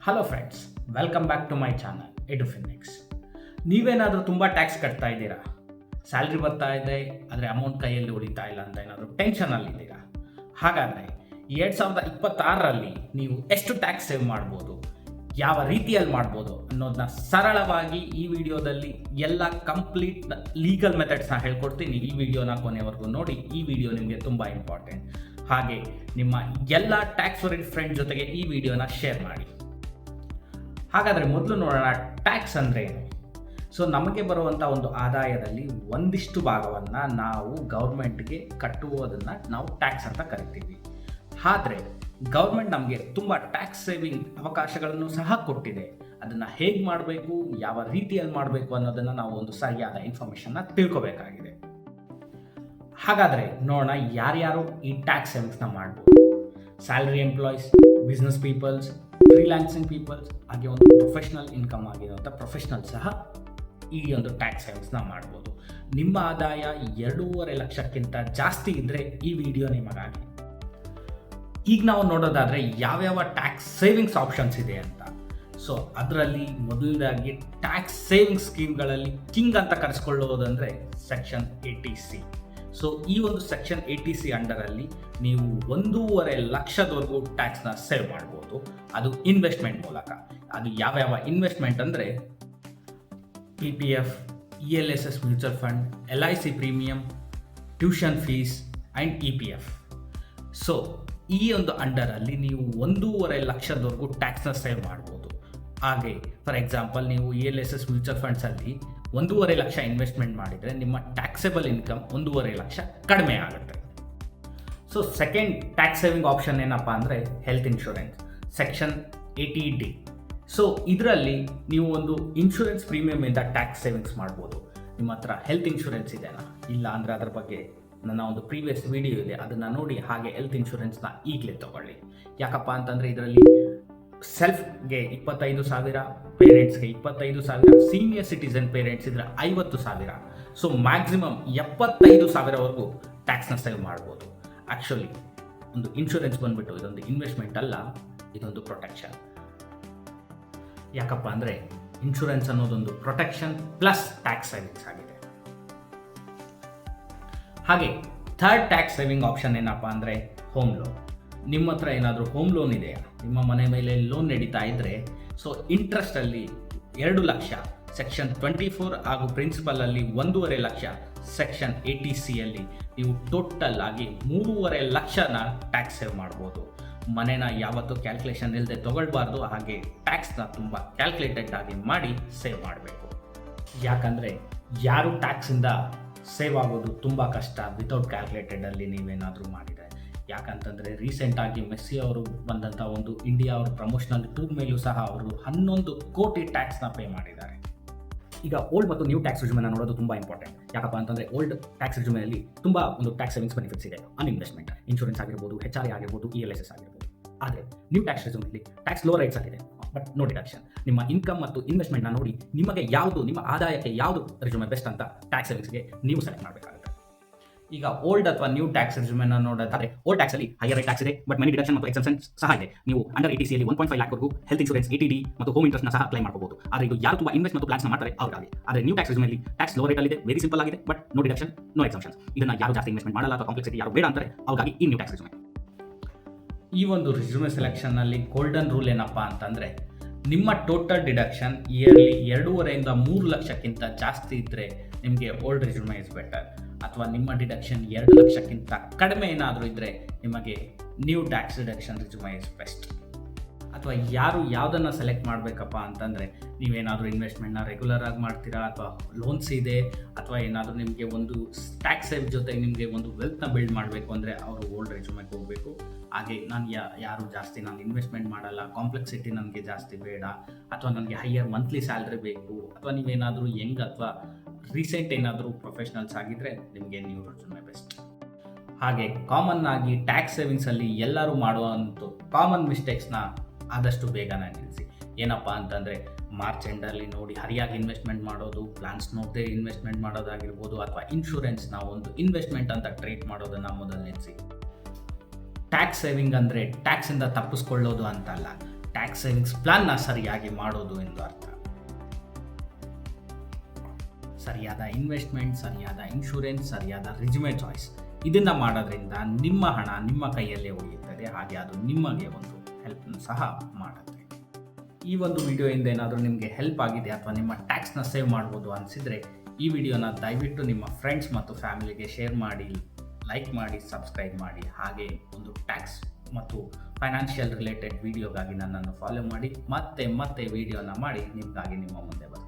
Hello friends, welcome back to my channel Edufinix. ನೀವೇನಾದರೂ ತುಂಬ tax ಕಟ್ತಾ ಇದ್ದೀರಾ, ಸ್ಯಾಲ್ರಿ ಬರ್ತಾ ಇದೆ ಆದರೆ ಅಮೌಂಟ್ ಕೈಯಲ್ಲಿ ಉಳಿತಾ ಇಲ್ಲ ಅಂತ ಏನಾದರೂ ಟೆನ್ಷನಲ್ಲಿದ್ದೀರಾ? ಹಾಗಾದರೆ 2026ರಲ್ಲಿ ನೀವು ಎಷ್ಟು ಟ್ಯಾಕ್ಸ್ ಸೇವ್ ಮಾಡ್ಬೋದು, ಯಾವ ರೀತಿಯಲ್ಲಿ ಮಾಡ್ಬೋದು ಅನ್ನೋದನ್ನ ಸರಳವಾಗಿ ಈ ವಿಡಿಯೋದಲ್ಲಿ ಎಲ್ಲ ಕಂಪ್ಲೀಟ್ ಲೀಗಲ್ ಮೆಥಡ್ಸ್ನ ಹೇಳ್ಕೊಡ್ತೀನಿ. ಈ ವಿಡಿಯೋನ ಕೊನೆವರೆಗೂ ನೋಡಿ. ಈ ವಿಡಿಯೋ ನಿಮಗೆ ತುಂಬ ಇಂಪಾರ್ಟೆಂಟ್. ಹಾಗೆ ನಿಮ್ಮ ಎಲ್ಲ ಟ್ಯಾಕ್ಸ್ ಓರಿಯೆಂಟೆಡ್ ಫ್ರೆಂಡ್ ಜೊತೆಗೆ ಈ ವಿಡಿಯೋನ ಶೇರ್ ಮಾಡಿ. ಹಾಗಾದರೆ ಮೊದಲು ನೋಡೋಣ, ಟ್ಯಾಕ್ಸ್ ಅಂದರೆ ಏನು. ಸೊ ನಮಗೆ ಬರುವಂಥ ಒಂದು ಆದಾಯದಲ್ಲಿ ಒಂದಿಷ್ಟು ಭಾಗವನ್ನು ನಾವು ಗೌರ್ಮೆಂಟ್ಗೆ ಕಟ್ಟುವುದನ್ನು ನಾವು ಟ್ಯಾಕ್ಸ್ ಅಂತ ಕರಿತೀವಿ. ಆದರೆ ಗೌರ್ಮೆಂಟ್ ನಮಗೆ ತುಂಬ ಟ್ಯಾಕ್ಸ್ ಸೇವಿಂಗ್ ಅವಕಾಶಗಳನ್ನು ಸಹ ಕೊಟ್ಟಿದೆ. ಅದನ್ನು ಹೇಗೆ ಮಾಡಬೇಕು, ಯಾವ ರೀತಿಯಲ್ಲಿ ಮಾಡಬೇಕು ಅನ್ನೋದನ್ನು ನಾವು ಒಂದು ಸರಿಯಾದ ಇನ್ಫಾರ್ಮೇಷನ್ನ ತಿಳ್ಕೊಬೇಕಾಗಿದೆ. ಹಾಗಾದರೆ ನೋಡೋಣ, ಯಾರ್ಯಾರು ಈ ಟ್ಯಾಕ್ಸ್ ಸೇವಿಂಗ್ಸ್ನ ಮಾಡ್ಬೋದು. Salary employees, business peoples, freelancing peoples, ಹಾಗೆ ಒಂದು ಪ್ರೊಫೆಷ್ನಲ್ ಇನ್ಕಮ್ ಆಗಿರುವಂಥ ಪ್ರೊಫೆಷ್ನಲ್ ಸಹ ಈ ಒಂದು ಟ್ಯಾಕ್ಸ್ ಸೇವಿಂಗ್ಸ್ನ ಮಾಡ್ಬೋದು. ನಿಮ್ಮ ಆದಾಯ 2.5 ಲಕ್ಷಕ್ಕಿಂತ ಜಾಸ್ತಿ ಇದ್ದರೆ ಈ ವಿಡಿಯೋ ನಿಮಗಾಗಿ. ಈಗ ನಾವು ನೋಡೋದಾದರೆ ಯಾವ್ಯಾವ ಟ್ಯಾಕ್ಸ್ ಸೇವಿಂಗ್ಸ್ ಆಪ್ಷನ್ಸ್ ಇದೆ ಅಂತ. ಸೊ ಅದರಲ್ಲಿ ಮೊದಲದಾಗಿ ಟ್ಯಾಕ್ಸ್ ಸೇವಿಂಗ್ ಸ್ಕೀಮ್ಗಳಲ್ಲಿ ಕಿಂಗ್ ಅಂತ ಕರೆಸ್ಕೊಳ್ಳೋದಂದರೆ ಸೆಕ್ಷನ್ 80C. ಸೊ ಈ ಒಂದು ಸೆಕ್ಷನ್ 80C ಅಂಡರಲ್ಲಿ ನೀವು 1.5 ಲಕ್ಷದವರೆಗೂ ಟ್ಯಾಕ್ಸ್ನ ಸೇವ್ ಮಾಡ್ಬೋದು. ಅದು ಇನ್ವೆಸ್ಟ್ಮೆಂಟ್ ಮೂಲಕ. ಅದು ಯಾವ್ಯಾವ ಇನ್ವೆಸ್ಟ್ಮೆಂಟ್ ಅಂದರೆ PPF, ELSS mutual fund, LIC premium, tuition fees and EPF. So ಈ ಒಂದು ಅಂಡರಲ್ಲಿ ನೀವು 1.5 ಲಕ್ಷದವರೆಗೂ ಟ್ಯಾಕ್ಸ್ನ ಸೇವ್ ಮಾಡ್ಬೋದು. ಹಾಗೆ ಫಾರ್ ಎಕ್ಸಾಂಪಲ್, ನೀವು ELSS ಮ್ಯೂಚುವಲ್ ಫಂಡ್ಸಲ್ಲಿ 1.5 ಲಕ್ಷ ಇನ್ವೆಸ್ಟ್ಮೆಂಟ್ ಮಾಡಿದರೆ ನಿಮ್ಮ ಟ್ಯಾಕ್ಸೇಬಲ್ ಇನ್ಕಮ್ 1.5 ಲಕ್ಷ ಕಡಿಮೆ ಆಗುತ್ತೆ. So second tax saving option ಏನಪ್ಪ ಅಂದರೆ health insurance, section 80D. So ಇದರಲ್ಲಿ ನೀವು ಒಂದು ಇನ್ಶೂರೆನ್ಸ್ ಪ್ರೀಮಿಯಮಿಂದ ಟ್ಯಾಕ್ಸ್ ಸೇವಿಂಗ್ಸ್ ಮಾಡ್ಬೋದು. ನಿಮ್ಮ ಹತ್ರ ಹೆಲ್ತ್ ಇನ್ಶೂರೆನ್ಸ್ ಇದೆಯಾ, ಇಲ್ಲ ಅಂದರೆ ಅದರ ಬಗ್ಗೆ ನನ್ನ ಒಂದು ಪ್ರೀವಿಯಸ್ ವಿಡಿಯೋ ಇದೆ, ಅದನ್ನು ನೋಡಿ. ಹಾಗೆ ಹೆಲ್ತ್ ಇನ್ಶೂರೆನ್ಸ್ನ ಈಗಲೇ ತಗೊಳ್ಳಿ. ಯಾಕಪ್ಪ ಅಂತಂದರೆ ಇದರಲ್ಲಿ ಸೆಲ್ಫ್ಗೆ 25,000, ಪೇರೆಂಟ್ಸ್ಗೆ 25,000, ಸೀನಿಯರ್ ಸಿಟಿಸನ್ ಪೇರೆಂಟ್ಸ್ ಇದ್ರೆ 50,000. ಸೊ ಮ್ಯಾಕ್ಸಿಮಮ್ 75,000ವರೆಗೂ ಟ್ಯಾಕ್ಸ್ನ ಸೇವ್ ಮಾಡ್ಬೋದು. ಆ್ಯಕ್ಚುಲಿ ಒಂದು ಇನ್ಶೂರೆನ್ಸ್ ಬಂದುಬಿಟ್ಟು ಇದೊಂದು ಇನ್ವೆಸ್ಟ್ಮೆಂಟ್ ಅಲ್ಲ, ಇದೊಂದು ಪ್ರೊಟೆಕ್ಷನ್. ಯಾಕಪ್ಪ ಅಂದರೆ ಇನ್ಶೂರೆನ್ಸ್ ಅನ್ನೋದೊಂದು ಪ್ರೊಟೆಕ್ಷನ್ ಪ್ಲಸ್ ಟ್ಯಾಕ್ಸ್ ಸೇವಿಂಗ್ಸ್ ಆಗಿದೆ. ಹಾಗೆ ಥರ್ಡ್ ಟ್ಯಾಕ್ಸ್ ಸೇವಿಂಗ್ ಆಪ್ಷನ್ ಏನಪ್ಪ ಅಂದರೆ ಹೋಮ್ ಲೋನ್. ನಿಮ್ಮ ಹತ್ರ ಏನಾದರೂ ಹೋಮ್ ಲೋನ್ ಇದೆಯಾ, ನಿಮ್ಮ ಮನೆ ಮೇಲೆ ಲೋನ್ ನಡೀತಾ ಇದ್ದರೆ, ಸೊ ಇಂಟ್ರೆಸ್ಟಲ್ಲಿ 2 ಲಕ್ಷ ಸೆಕ್ಷನ್ 24 ಹಾಗೂ ಪ್ರಿನ್ಸಿಪಲಲ್ಲಿ 1.5 ಲಕ್ಷ ಸೆಕ್ಷನ್ 80Cಯಲ್ಲಿ ನೀವು ಟೋಟಲ್ ಆಗಿ 3.5 ಲಕ್ಷನ ಟ್ಯಾಕ್ಸ್ ಸೇವ್ ಮಾಡ್ಬೋದು. ಮನೆನ ಯಾವತ್ತೂ ಕ್ಯಾಲ್ಕುಲೇಷನ್ ಇಲ್ಲದೆ ತೊಗೊಳ್ಬಾರ್ದು. ಹಾಗೆ ಟ್ಯಾಕ್ಸ್ನ ತುಂಬ ಕ್ಯಾಲ್ಕುಲೇಟೆಡ್ ಆಗಿ ಮಾಡಿ ಸೇವ್ ಮಾಡಬೇಕು. ಯಾಕಂದರೆ ಯಾರು ಟ್ಯಾಕ್ಸಿಂದ ಸೇವ್ ಆಗೋದು ತುಂಬ ಕಷ್ಟ ವಿತೌಟ್ ಕ್ಯಾಲ್ಕುಲೇಟೆಡಲ್ಲಿ ನೀವೇನಾದರೂ ಮಾಡಿದರೆ. ಯಾಕಂತಂದರೆ ರೀಸೆಂಟಾಗಿ ಮೆಸ್ಸಿ ಅವರು ಬಂದಂಥ ಒಂದು ಇಂಡಿಯಾ ಅವ್ರ ಪ್ರಮೋಷನಲ್ ಟೂರ್ ಮೇಲೂ ಸಹ ಅವರು 11 ಕೋಟಿ ಟ್ಯಾಕ್ಸ್ನ ಪೇ ಮಾಡಿದ್ದಾರೆ. ಈಗ ಓಲ್ಡ್ ಮತ್ತು ನ್ಯೂ ಟ್ಯಾಕ್ಸ್ ರಿಜ್ಯೂಮನ್ನು ನೋಡೋದು ತುಂಬ ಇಂಪಾರ್ಟೆಂಟ್. ಯಾಕಪ್ಪ ಅಂತಂದರೆ ಓಲ್ಡ್ ಟ್ಯಾಕ್ಸ್ ರಿಜ್ಯೂಮಲ್ಲಿ ತುಂಬ ಒಂದು ಟ್ಯಾಕ್ಸ್ ಸೇವಿಂಗ್ಸ್ ಬೆನಿಫಿಟ್ಸ್ ಇದೆ. ಅನ್ಇನ್ವೆಸ್ಟ್ಮೆಂಟ್ ಇನ್ಶೂರೆನ್ಸ್ ಆಗಿರ್ಬೋದು, HRA ಆಗಿರ್ಬೋದು, ELSS ಆಗಿರ್ಬೋದು. ಆದರೆ ನ್ಯೂ ಟ್ಯಾಕ್ಸ್ ರಿಜ್ಯೂಮಲ್ಲಿ ಟ್ಯಾಕ್ಸ್ ಲೋ ರೈಟ್ಸ್ ಆಗಿದೆ, ಬಟ್ ನೋ ಡಿಡಕ್ಷನ್. ನಿಮ್ಮ ಇನ್ಕಮ್ ಮತ್ತು ಇನ್ವೆಸ್ಟ್ಮೆಂಟ್ನ ನೋಡಿ ನಿಮಗೆ ಯಾವುದು, ನಿಮ್ಮ ಆದಾಯಕ್ಕೆ ಯಾವುದು ರಿಜ್ಯೂಮೆ ಬೆಸ್ಟ್ ಅಂತ ಟ್ಯಾಕ್ಸ್ ಸೇವಿಂಗ್ಸ್ಗೆ ನೀವು ಸೆಲೆಕ್ಟ್ ಮಾಡಬೇಕಾಗುತ್ತೆ. ಈಗ ಓಲ್ಡ್ ಅಥವಾ ನ್ಯೂ ಟ್ಯಾಕ್ಸ್ ರಿಜ್ಯೂಮನ್ನು ನೋಡೋದಾದರೆ ಓಲ್ಡ್ ಟ್ಯಾಕ್ಸಲ್ಲಿ ಹೈಯರ್ ರೇಟ್ ಟ್ಯಾಕ್ಸ್ ಇದೆ, ಬಟ್ ಮನಿ ಡಿಡಕ್ಷನ್ ಮತ್ತು ಎಕ್ಸೆಂಪ್ಷನ್ಸ್ ಸಹ ಇದೆ. ನೀವು ಅಂಡರ್ 80Cಯಲ್ಲಿ 1.5 ಲ್ಯಾಕ್ವರೆಗೂ ಹೆಲ್ತ್ ಇನ್ಶೂರೆನ್ಸ್, 80D ಮತ್ತು ಹೋಮ್ ಇಂಟ್ರೆಸ್ಟ್ನ ಸಹ ಕ್ಲೈಮ್ ಮಾಡಬಹುದು. ಆದರೆ ಇದು ಯಾರು ತುಂಬ ಇನ್ವೆಸ್ಟ್ ಮತ್ತು ಪ್ಲಾನ್ಸ್ ಮಾಡ್ತಾರೆ ಅವ್ರಿಗಾಗಿ. ಆದರೆ ನ್ಯೂ ಟ್ಯಾಕ್ಸ್ ರಿಜ್ಯೂಮಲ್ಲಿ ಟ್ಯಾಕ್ಸ್ ಲೋ ರೇಟಲ್ಲಿದೆ, ವೆರಿ ಸಿಂಪಲ್ ಆಗಿದೆ, but no deduction, no exemptions. ಇದನ್ನು ಯಾರು ಜಾಸ್ತಿ ಇನ್ವೆಸ್ಟ್ಮೆಂಟ್ ಮಾಡಲ್ಲ ಅಥವಾ ಕಾಂಪ್ಲೆಕ್ಸಿಟಿ ಯಾರು ಬೇಡ ಅಂತಾರೆ ಅವ್ರಿಗಾಗಿ ಈ ನ್ಯೂ ಟ್ಯಾಕ್ಸ್ ರಿಜ್ಯೂಮೆ. ಈ ಒಂದು ರಿಜ್ಯೂಮೆ ಸೆಲೆಕ್ಷನ್ನಲ್ಲಿ ಗೋಲ್ಡನ್ ರೂಲ್ ಏನಪ್ಪ ಅಂತಂದರೆ, ನಿಮ್ಮ ಟೋಟಲ್ ಡಿಡಕ್ಷನ್ ಇಯರ್ಲಿ 2.5 ಇಂದ 3 ಲಕ್ಷಕ್ಕಿಂತ ಜಾಸ್ತಿ ಇದ್ದರೆ ನಿಮಗೆ ಓಲ್ಡ್ ರಿಜ್ಯೂಮೆ ಇಸ್ ಬೆಟರ್. ಅಥವಾ ನಿಮ್ಮ ಡಿಡಕ್ಷನ್ 2 ಲಕ್ಷಕ್ಕಿಂತ ಕಡಿಮೆ ಏನಾದರೂ ಇದ್ದರೆ ನಿಮಗೆ new tax deduction regime is best. ಅಥವಾ ಯಾರು ಯಾವುದನ್ನು ಸೆಲೆಕ್ಟ್ ಮಾಡಬೇಕಪ್ಪ ಅಂತಂದರೆ, ನೀವೇನಾದರೂ ಇನ್ವೆಸ್ಟ್ಮೆಂಟ್ನ ರೆಗ್ಯುಲರ್ ಆಗಿ ಮಾಡ್ತೀರಾ, ಅಥವಾ ಲೋನ್ಸ್ ಇದೆ, ಅಥವಾ ಏನಾದರೂ ನಿಮಗೆ ಒಂದು ಟ್ಯಾಕ್ಸ್ ಸೇವ್ ಜೊತೆಗೆ ನಿಮಗೆ ಒಂದು ವೆಲ್ತ್ನ ಬಿಲ್ಡ್ ಮಾಡಬೇಕು ಅಂದರೆ ಅವರು ಓಲ್ಡ್ ರೆಜ್ಯೂಮೆಗೆ ಹೋಗಬೇಕು. ಹಾಗೆ ನಾನು ಯಾರು ಜಾಸ್ತಿ ನಾನು ಇನ್ವೆಸ್ಟ್ಮೆಂಟ್ ಮಾಡಲ್ಲ, ಕಾಂಪ್ಲೆಕ್ಸಿಟಿ ನನಗೆ ಜಾಸ್ತಿ ಬೇಡ, ಅಥವಾ ನನಗೆ ಹೈಯರ್ ಮಂತ್ಲಿ ಸ್ಯಾಲ್ರಿ ಬೇಕು, ಅಥವಾ ನೀವೇನಾದರೂ ಯಂಗ್ ಅಥವಾ ರೀಸೆಂಟ್ ಏನಾದರೂ ಪ್ರೊಫೆಷ್ನಲ್ಸ್ ಆಗಿದ್ದರೆ ನಿಮಗೆ ನ್ಯೂ ರೆಜ್ಯೂಮೆ ಬೆಸ್ಟ್. ಹಾಗೆ ಕಾಮನ್ ಆಗಿ ಟ್ಯಾಕ್ಸ್ ಸೇವಿಂಗ್ಸಲ್ಲಿ ಎಲ್ಲರೂ ಮಾಡುವಂಥ ಕಾಮನ್ ಮಿಸ್ಟೇಕ್ಸ್ನ ಆದಷ್ಟು ಬೇಗನೆ ನಿಲ್ಲಿಸಿ. ಏನಪ್ಪ ಅಂತಂದರೆ ಮಾರ್ಚ್ ಎಂಡಲ್ಲಿ ನೋಡಿ ಹರಿಯಾಗಿ ಇನ್ವೆಸ್ಟ್ಮೆಂಟ್ ಮಾಡೋದು, ಪ್ಲಾನ್ಸ್ ನೋಡದೆ ಇನ್ವೆಸ್ಟ್ಮೆಂಟ್ ಮಾಡೋದಾಗಿರ್ಬೋದು, ಅಥವಾ ಇನ್ಶೂರೆನ್ಸ್ನ ಒಂದು ಇನ್ವೆಸ್ಟ್ಮೆಂಟ್ ಅಂತ ಟ್ರೀಟ್ ಮಾಡೋದನ್ನು ಮೊದಲು ನಿಲ್ಲಿಸಿ. ಟ್ಯಾಕ್ಸ್ ಸೇವಿಂಗ್ ಅಂದರೆ ಟ್ಯಾಕ್ಸಿಂದ ತಪ್ಪಿಸ್ಕೊಳ್ಳೋದು ಅಂತಲ್ಲ. ಟ್ಯಾಕ್ಸ್ ಸೇವಿಂಗ್ಸ್ ಪ್ಲಾನ್ನ ಸರಿಯಾಗಿ ಮಾಡೋದು ಎಂದು ಅರ್ಥ. ಸರಿಯಾದ ಇನ್ವೆಸ್ಟ್ಮೆಂಟ್, ಸರಿಯಾದ ಇನ್ಶೂರೆನ್ಸ್, ಸರಿಯಾದ ರಿಸ್ಯೂಮೆ ಚಾಯ್ಸ್ ಇದನ್ನು ಮಾಡೋದ್ರಿಂದ ನಿಮ್ಮ ಹಣ ನಿಮ್ಮ ಕೈಯಲ್ಲೇ ಉಳಿಯುತ್ತದೆ, ಹಾಗೆ ಅದು ನಿಮಗೆ ಒಂದು ಹೆಲ್ಪ್ನ ಸಹ ಮಾಡುತ್ತೆ. ಈ ಒಂದು ವಿಡಿಯೋಯಿಂದ ಏನಾದರೂ ನಿಮಗೆ ಹೆಲ್ಪ್ ಆಗಿದೆ ಅಥವಾ ನಿಮ್ಮ ಟ್ಯಾಕ್ಸ್ನ ಸೇವ್ ಮಾಡ್ಬೋದು ಅನಿಸಿದರೆ ಈ ವಿಡಿಯೋನ ದಯವಿಟ್ಟು ನಿಮ್ಮ ಫ್ರೆಂಡ್ಸ್ ಮತ್ತು ಫ್ಯಾಮಿಲಿಗೆ ಶೇರ್ ಮಾಡಿ, ಲೈಕ್ ಮಾಡಿ, ಸಬ್ಸ್ಕ್ರೈಬ್ ಮಾಡಿ. ಹಾಗೆ ಒಂದು ಟ್ಯಾಕ್ಸ್ ಮತ್ತು ಫೈನಾನ್ಷಿಯಲ್ ರಿಲೇಟೆಡ್ ವಿಡಿಯೋಗಾಗಿ ನನ್ನನ್ನು ಫಾಲೋ ಮಾಡಿ. ಮತ್ತೆ ವಿಡಿಯೋನ ಮಾಡಿ ನಿಮಗಾಗಿ ನಿಮ್ಮ ಮುಂದೆ ಬರ್ತೀನಿ.